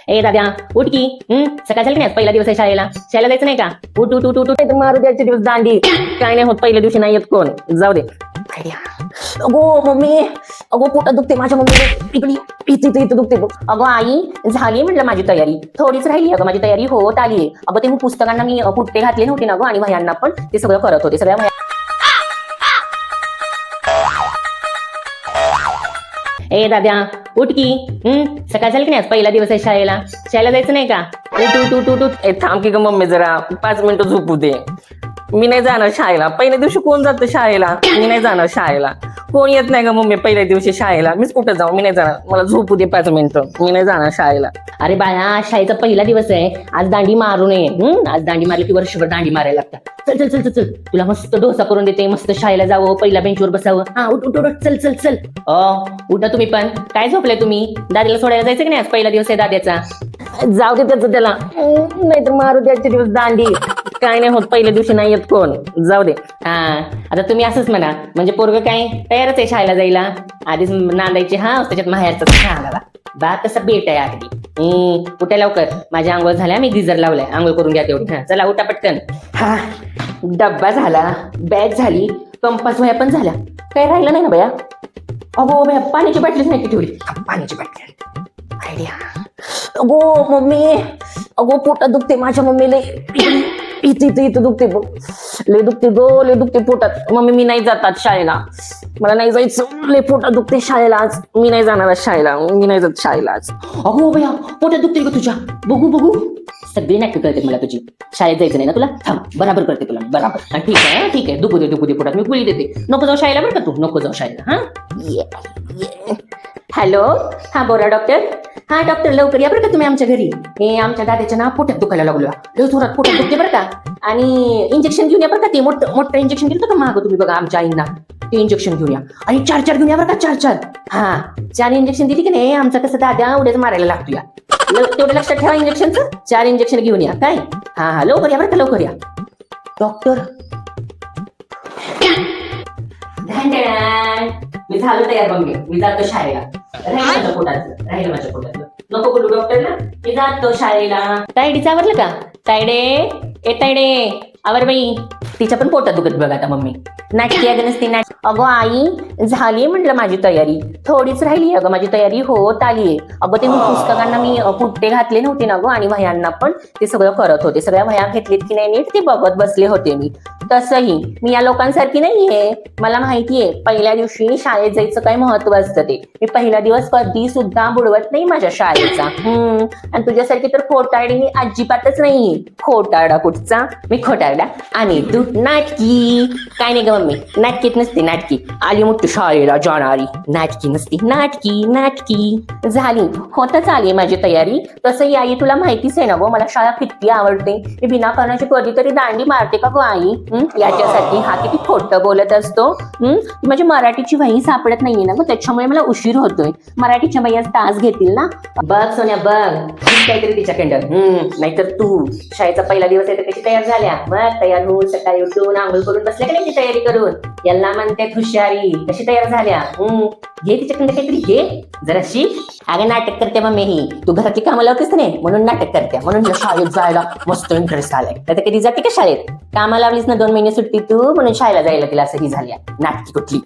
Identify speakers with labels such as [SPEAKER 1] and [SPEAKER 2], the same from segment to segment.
[SPEAKER 1] ए दाद्या उठ की. सकाळ झाली नाही, पहिला दिवस आहे शाळेला जायचं नाही का? उठ उठ उठ उठ उठ. मारू द्यायचे दिवस दांडी. काय नाही होत, पहिल्या दिवशी नाही येत कोण. जाऊ दे. अगो मम्मी, अगो पोटात दुखते माझ्या मम्मी. इथे दुखते बघ. अगो आई, झाली म्हटलं माझी तयारी, थोडीच राहिली अगं माझी तयारी होत आली. अगं ते पुस्तकांना मी पुट्टे घातले नव्हते ना गं, आणि वह्यांना पण ते सगळं करत होते. सगळ्या ए दाद्या उठ की. सकाळ झाली की नाही, पहिला दिवस आहे शाळेला जायचं नाही का? उठ उठ उठ उठ. थांब की ग मम्मी, जरा 5 मिनिटं झोपू दे. मी नाही जाणार शाळेला. पहिल्या दिवशी कोण जातं शाळेला? मी नाही जाणार शाळेला. कोण येत नाही ग मम्मी पहिल्या दिवशी शाळेला. मीच कुठं जाऊ? मी नाही जाणार. मला झोपू दे 5 मिनिटं. मी नाही जाणार शाळेला. अरे बाळा, शाळेचा पहिला दिवस आहे, आज दांडी मारू नये. आज दांडी मारली की वर्षभर दांडी मारायला लागतात. चल चल चल चल चल, तुला मस्त डोसा करून देते. मस्त शाळेला जावं, पहिल्या बेंचवर बसावं. हा उठ उठ उठ. चल चल चल. उठा तुम्ही पण. काय झोपले तुम्ही? दादीला सोडायला जायचं की नाही? आज पहिला दिवस आहे दाद्याचा. जाऊ दे त्याचं त्याला, नाहीतर मारू द्यायचे दिवस दांडी. काय नाही होत, पहिल्या दिवशी नाही येत कोण. जाऊ दे. हा आता तुम्ही असंच म्हणा, म्हणजे पोरग काय तयारच आहे शाळेला जायला. आधीच नांदायचे हा, त्याच्यात माहेरचा शाळेला बा तसा बेट आहे अगदी. उठा लवकर. माझ्या आंघोळ झाल्या, मी गिझर लावलाय. आंघोळ करून घ्या तेवढी. हा चला उठा पटकन. हा डब्बा झाला, बॅग झाली, कंपास वह्या पण झाल्या. काय राहिलं नाही ना बया? अगो बया, पाण्याची बाटलीच नाही की ठेवली. पाण्याची बाटली आयडिया. अगो मम्मी, अगो पोटात दुखते माझ्या मम्मीला. इथे दुखते बघ, लय दुखते गो, लय दुखते पोटात. मम्मी मी नाही जातात शाळेला, मला नाही जायचं. लय पोटात दुखते शाळेला आज. मी नाही जाणार शाळेला. मी नाही जात शाळेला आज. अगो भैया, पोटात दुखते ग तुझ्या. बघू बघू, सगळी नाटकं करते मला तुझी. शाळेत जायचं नाही ना तुला? थांब, बराबर करते तुला बराबर. ठीक आहे ठीक आहे, दुखू दे पोटात, मी गोळी देते. नको जाऊ शाळेला बरं का तू, नको जाऊ शाळेला. हा हॅलो, हा बोला डॉक्टर. हा डॉक्टर, लवकर या बरं का तुम्ही आमच्या घरी. हे आमच्या दादाच्या ना पोटात दुखायला लागलो, लय जोरात पोटात दुखते बरं का. आणि इंजेक्शन घेऊन या बरं का. ते मोठं इंजेक्शन दिलं का मागं तुम्ही बघा आमच्या आईंना, ते इंजेक्शन घेऊन या. आणि 4 घेऊन या बरं का. 4 हा 4 इंजेक्शन दिली की नाही, आमचा कसं दादा उड्याच मारायला लागतो या. तेवढं लक्षात ठेवा इंजेक्शनचं. 4 इंजेक्शन घेऊन या काय. हा लवकर या बरं का, लवकर या डॉक्टर. मी झालो तयार मम्मी, मी जातो शाळेला. राहिलं माझ्या पोटातलं. नको बोलू डॉक्टरला, मी जातो शाळेला. तायडीचं आवरलं का? तायडे आवर बाई. तिच्या पण पोटात दुखत बघ आता मम्मी. नाटकी अगं नसते नाट. अगो आई, झाली म्हटलं माझी तयारी, थोडीच राहिली अगं माझी तयारी होत आलीये. अगं ते पुस्तकांना मी पुट्टे घातले नव्हते ना गं, आणि वह्यांना पण ते सगळं करत होते. सगळ्या वह्या घेतलीत की नाही नीट ते बघत बसले होते मी. तसंही मी या लोकांसारखी नाहीये. मला माहितीये पहिल्या दिवशी शाळेत जायचं काय महत्व असतं ते. मी पहिला दिवस कधी सुद्धा बुडवत नाही माझ्या शाळेचा. आणि तुझ्यासारखी तर खोटारडी मी अजिबातच नाही. खोटारडा कुठचा? मी खोटारडा. आणि तू नाटकी. काय नाही ग मम्मी, नाटकीत नसते. नाटकी आली मोठी शाळेला जाणारी. नाटकी नसते, नाटकी झाली. होतच आली माझी तयारी. तसंही आई तुला माहितीच आहे ना गो, मला शाळा किती आवडते. मी बिना कारणाची कधीतरी दांडी मारते का गो आई? याच्यासाठी हा किती खोटं बोलत असतो. माझी मराठीची वही सापडत नाहीये ना गो, त्याच्यामुळे मला उशीर होतोय. मराठीच्या वही तास घेतील ना. बघ सोन्या बघ, काहीतरी तिच्याकडं. नाहीतर तू शाळेचा पहिला दिवस आहे तर कशी तयार झाल्या बघ. तयार होऊन सकाळी उठून आंघोळ करून बसल्या का नाही ती तयारी करून. याला म्हणते हुशारी. कशी तयार झाल्या. घे तिच्याकडे काहीतरी घे जराशी. अगं नाटक करते मम्मी ही. तू घरातली कामं लावतेस नाही म्हणून नाटक करते. म्हणून शाळेत जायला मस्त इंटरेस्ट आलाय. तर कधी जाते का शाळेत? कामाला लावलीस ना 2 महिने सुट्टी तू, म्हणून शाळेला जायला तिला असं ही झाल्या नाटकी कुठली.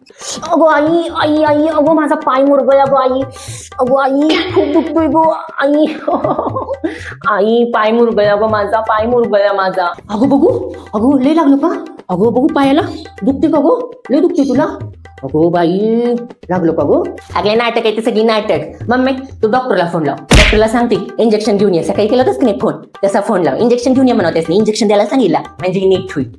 [SPEAKER 1] अगो आई आई आई, अगो माझा पाय मुरगळला गो आई. अगो आई खूप दुखतोय गो आई. आई पाय मुरगळला गो माझा, पाय मुरगळला माझा. अगो बघू, अगो लय लागलो का? अगो बघू पायाला दुखते का गो? लय दुखते तुला? अगो बाई लागलो का गो? अगले नाटक आहे ते सगळी नाटक. मम्मी तू डॉक्टरला फोन लाव. डॉक्टरला सांगते इंजेक्शन घेऊन ये. सकाळी केलं होतंस की नाही फोन, तसा फोन लाव. इंजेक्शन घेऊन ये म्हणतेस नाही, इंजेक्शन द्यायला सांगितलं म्हणजे नीट होईल.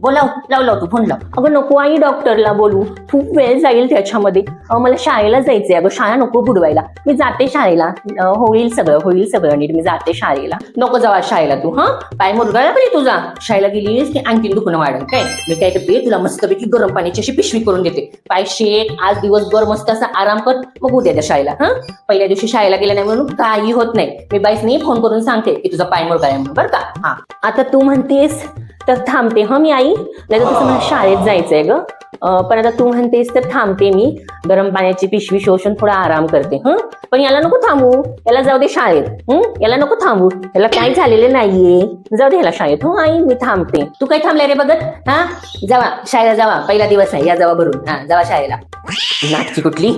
[SPEAKER 1] लाव तू फोन लाव. अगं नको आई डॉक्टरला बोलू, खूप वेळ जाईल त्याच्यामध्ये. मला शाळेला जायचंय अगं. शाळा नको बुडवायला. मी जाते शाळेला. होईल सगळं नीट. मी जाते शाळेला. नको जावा शाळेला तू. हा पाय मुरगळला पाहिजे तुझा. शाळेला गेलीस की आणखीन दुखणं वाढेल काय. मी काय करते, तुला मस्तपैकी गरम पाण्याची अशी पिशवी करून देते. पाय आज दिवसभर मस्त असा आराम कर, मग उद्या द्या शाळेला. पहिल्या दिवशी शाळेला गेला नाही म्हणून काही होत नाही. मी बाईसनी फोन करून सांगते की तुझा पाय मुरगळाय म्हणून बरं का. आता तू म्हणतेस तर थांबते हं मी आई, नाही तर तसं मला शाळेत जायचंय ग. पण आता तू म्हणतेस तर थांबते मी. गरम पाण्याची पिशवी शोषून थोडा आराम करते. पण याला नको थांबू, याला जाऊ दे शाळेत. याला नको थांबू, याला काही झालेलं नाहीये, जाऊ दे याला शाळेत. हो आई मी थांबते. तू काय थांबलाय रे बघत? हा जावा शाळेला जावा, पहिला दिवस आहे, या जावा भरून. हा जावा शाळेला. नाटकी कुठली.